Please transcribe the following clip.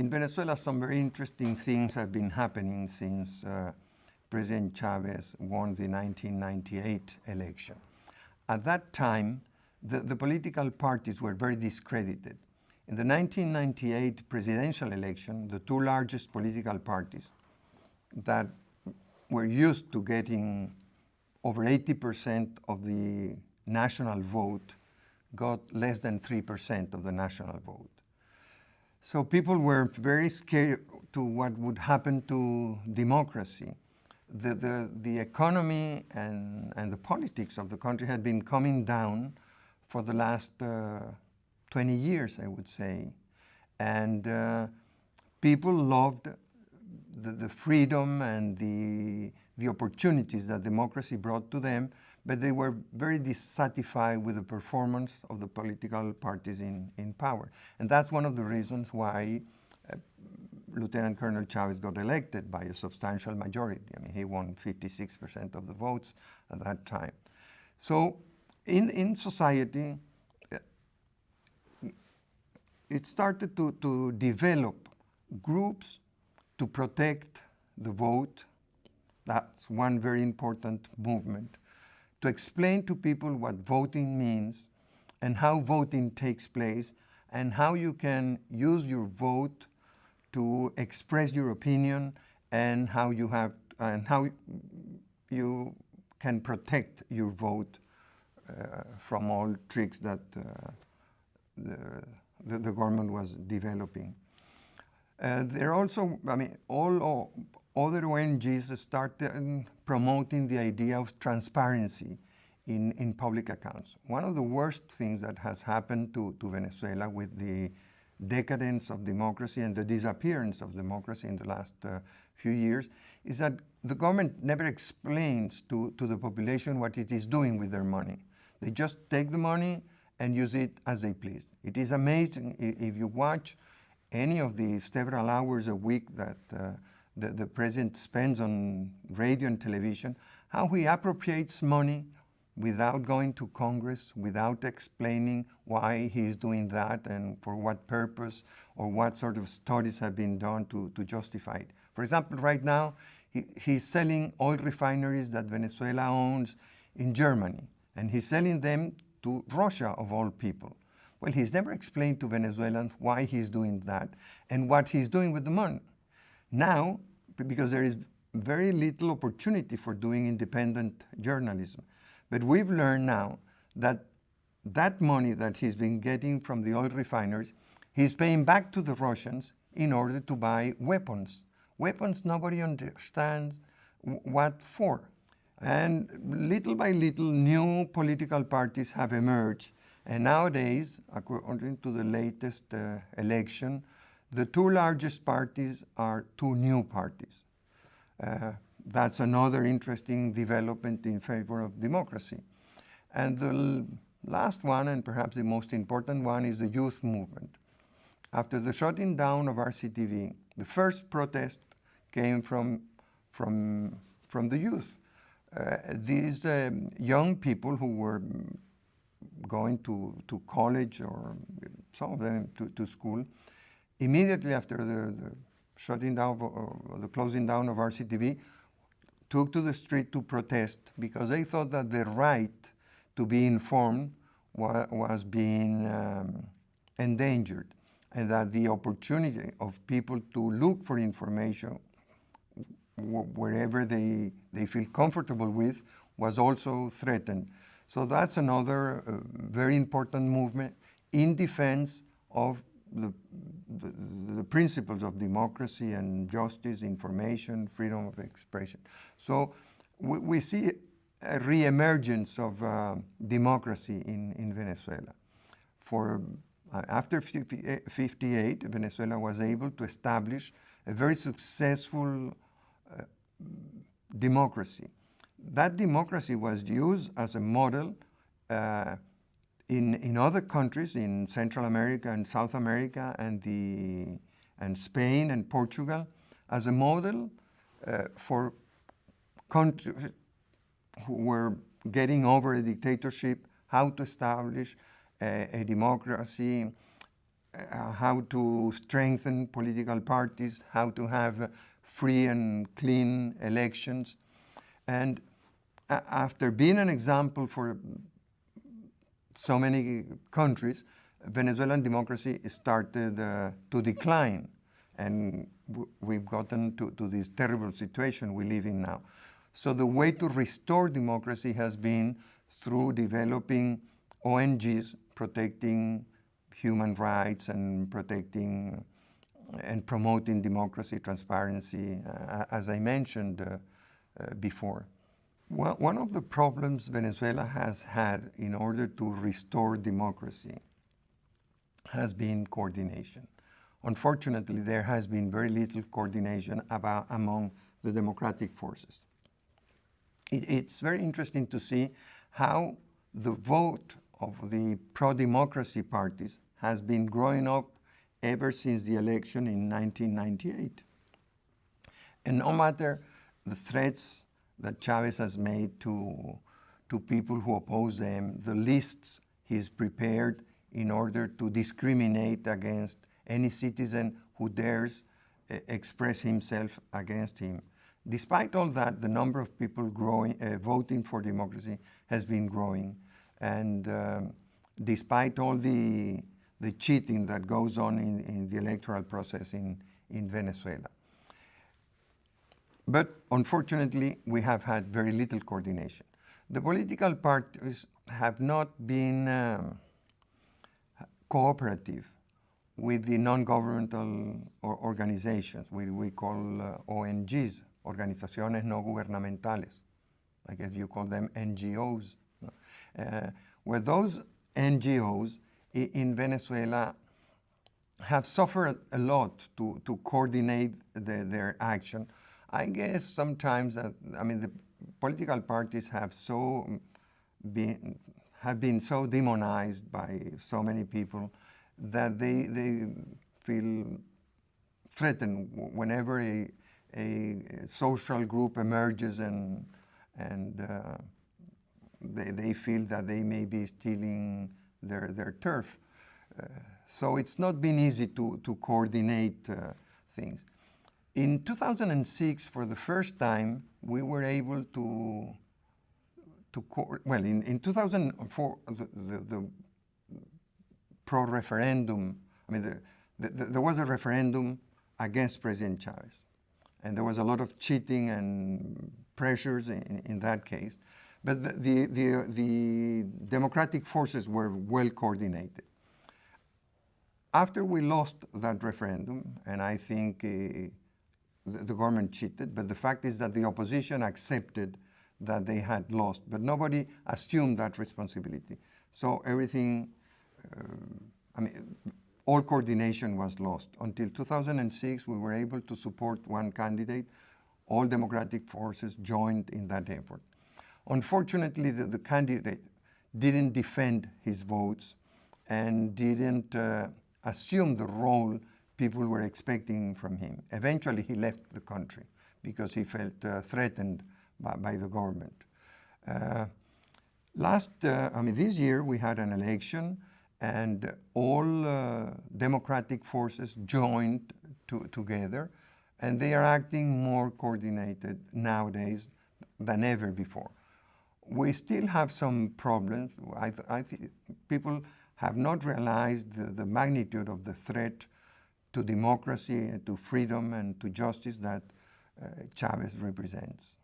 In Venezuela, some very interesting things have been happening since President Chavez won the 1998 election. At that time, the political parties were very discredited. In the 1998 presidential election, the two largest political parties that were used to getting over 80% of the national vote got less than 3% of the national vote. So people were very scared to what would happen to democracy. The economy and the politics of the country had been coming down for the last 20 years, I would say. And people loved the freedom and the opportunities that democracy brought to them, but they were very dissatisfied with the performance of the political parties in power. And that's one of the reasons why Lieutenant Colonel Chavez got elected by a substantial majority. I mean, he won 56% of the votes at that time. So in society, it started to develop groups to protect the vote. That's one very important movement. To explain to people what voting means and how voting takes place and how you can use your vote to express your opinion and how you can protect your vote from all tricks that the government was developing. There also, I mean, all other ONGs started promoting the idea of transparency in public accounts. One of the worst things that has happened to Venezuela with the decadence of democracy and the disappearance of democracy in the last few years is that the government never explains to the population what it is doing with their money. They just take the money and use it as they please. It is amazing if you watch any of the several hours a week that the president spends on radio and television, how he appropriates money without going to Congress, without explaining why he's doing that and for what purpose or what sort of studies have been done to justify it. For example, right now, he's selling oil refineries that Venezuela owns in Germany, and he's selling them to Russia, of all people. Well, he's never explained to Venezuelans why he's doing that and what he's doing with the money. Now, because there is very little opportunity for doing independent journalism, but we've learned now that that money that he's been getting from the oil refineries, he's paying back to the Russians in order to buy weapons. Weapons nobody understands what for. And little by little, new political parties have emerged. And nowadays, according to the latest election, the two largest parties are two new parties. That's another interesting development in favor of democracy. And the last one, and perhaps the most important one, is the youth movement. After the shutting down of RCTV, the first protest came from the youth. These young people who were going to college, or some of them to school, immediately after the shutting down or the closing down of RCTV, took to the street to protest because they thought that the right to be informed was being endangered, and that the opportunity of people to look for information wherever they feel comfortable with was also threatened. So that's another very important movement in defense of the principles of democracy and justice, information, freedom of expression. So we see a re-emergence of democracy in Venezuela. After 58, Venezuela was able to establish a very successful democracy. That democracy was used as a model in other countries, in Central America and South America and Spain and Portugal, as a model for countries who were getting over a dictatorship, how to establish a democracy how to strengthen political parties, how to have free and clean elections. And after being an example for so many countries, Venezuelan democracy started to decline. And we've gotten to this terrible situation we live in now. So the way to restore democracy has been through developing ONGs protecting human rights and protecting and promoting democracy, transparency, as I mentioned before. One of the problems Venezuela has had in order to restore democracy has been coordination. Unfortunately, there has been very little coordination among the democratic forces. It's very interesting to see how the vote of the pro-democracy parties has been growing up ever since the election in 1998. And no matter the threats that Chavez has made to people who oppose them, the lists he's prepared in order to discriminate against any citizen who dares express himself against him. Despite all that, the number of people voting for democracy has been growing. And despite all the cheating that goes on in the electoral process in Venezuela. But unfortunately, we have had very little coordination. The political parties have not been cooperative with the non-governmental organizations, we call ONGs, Organizaciones No Gubernamentales. I guess you call them NGOs. Where those NGOs in Venezuela have suffered a lot to coordinate their action. I guess sometimes, the political parties have been so demonized by so many people that they feel threatened whenever a social group emerges and they feel that they may be stealing their turf. So it's not been easy to coordinate things. In 2006, for the first time, we were able in 2004, the pro-referendum, there was a referendum against President Chavez. And there was a lot of cheating and pressures in that case. But the democratic forces were well coordinated. After we lost that referendum, and I think the government cheated, but the fact is that the opposition accepted that they had lost, but nobody assumed that responsibility. So everything, all coordination was lost. Until 2006, we were able to support one candidate. All democratic forces joined in that effort. Unfortunately, the candidate didn't defend his votes and didn't assume the role people were expecting from him. Eventually, he left the country because he felt threatened by the government. This year, we had an election, and all democratic forces joined together, and they are acting more coordinated nowadays than ever before. We still have some problems. I think people have not realized the magnitude of the threat to democracy, to freedom, and to justice that Chavez represents.